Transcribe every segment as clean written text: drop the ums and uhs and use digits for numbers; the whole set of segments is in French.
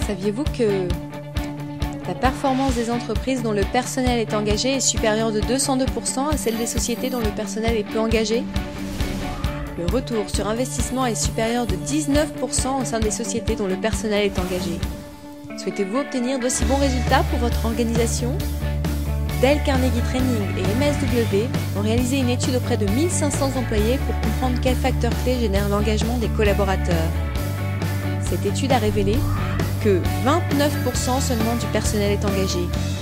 Saviez-vous que la performance des entreprises dont le personnel est engagé est supérieure de 202% à celle des sociétés dont le personnel est peu engagé? Le retour sur investissement est supérieur de 19% au sein des sociétés dont le personnel est engagé. Souhaitez-vous obtenir d'aussi bons résultats pour votre organisation? Dale Carnegie Training et MSW ont réalisé une étude auprès de 1500 employés pour comprendre quels facteurs clés génèrent l'engagement des collaborateurs. Cette étude a révélé que 29% seulement du personnel est engagé,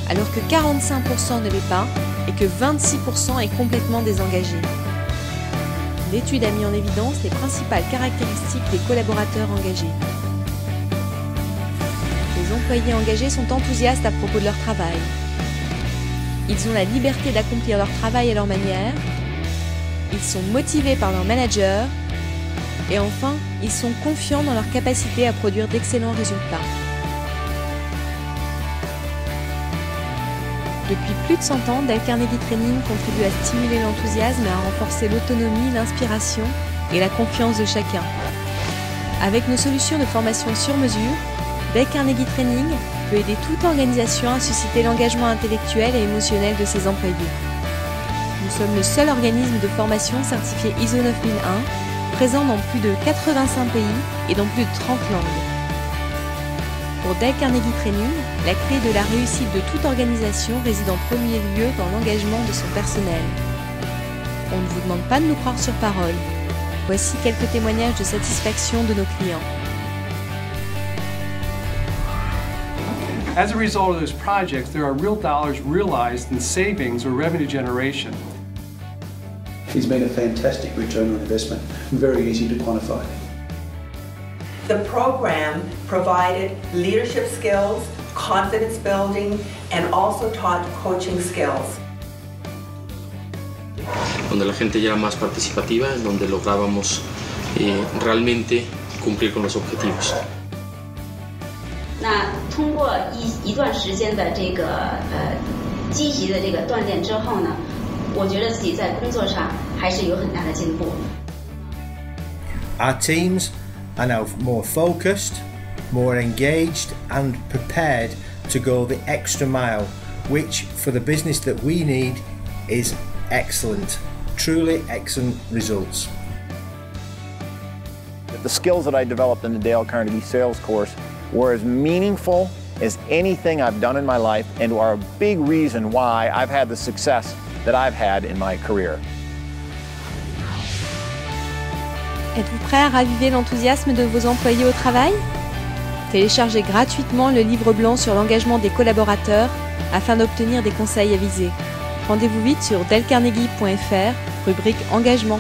alors que 45% ne l'est pas et que 26% est complètement désengagé. L'étude a mis en évidence les principales caractéristiques des collaborateurs engagés. Les employés engagés sont enthousiastes à propos de leur travail. Ils ont la liberté d'accomplir leur travail à leur manière. Ils sont motivés par leur manager. Et enfin, ils sont confiants dans leur capacité à produire d'excellents résultats. Depuis plus de 100 ans, Dale Carnegie Training contribue à stimuler l'enthousiasme et à renforcer l'autonomie, l'inspiration et la confiance de chacun. Avec nos solutions de formation sur mesure, Dale Carnegie Training peut aider toute organisation à susciter l'engagement intellectuel et émotionnel de ses employés. Nous sommes le seul organisme de formation certifié ISO 9001, présent dans plus de 85 pays et dans plus de 30 langues. Pour Dale Carnegie Training, la clé de la réussite de toute organisation réside en premier lieu dans l'engagement de son personnel. On ne vous demande pas de nous croire sur parole. Voici quelques témoignages de satisfaction de nos clients. As a result of those projects, there are real dollars realized in savings or revenue generation. It's been a fantastic return on investment, very easy to quantify. The program provided leadership skills, confidence building, and also taught coaching skills. Donde la gente ya era más participativa, en donde lográbamos realmente cumplir con los objetivos. 那通过一段时间的这个积极的这个锻炼之后呢，我觉得自己在工作上还是有很大的进步。Our teams are now more focused, more engaged and prepared to go the extra mile, which for the business that we need is excellent, truly excellent results. The skills that I developed in the Dale Carnegie sales course were as meaningful as anything I've done in my life and are a big reason why I've had the success that I've had in my career. Êtes-vous prêt à raviver l'enthousiasme de vos employés au travail? Téléchargez gratuitement le livre blanc sur l'engagement des collaborateurs afin d'obtenir des conseils avisés. Rendez-vous vite sur dalecarnegie.fr, rubrique engagement.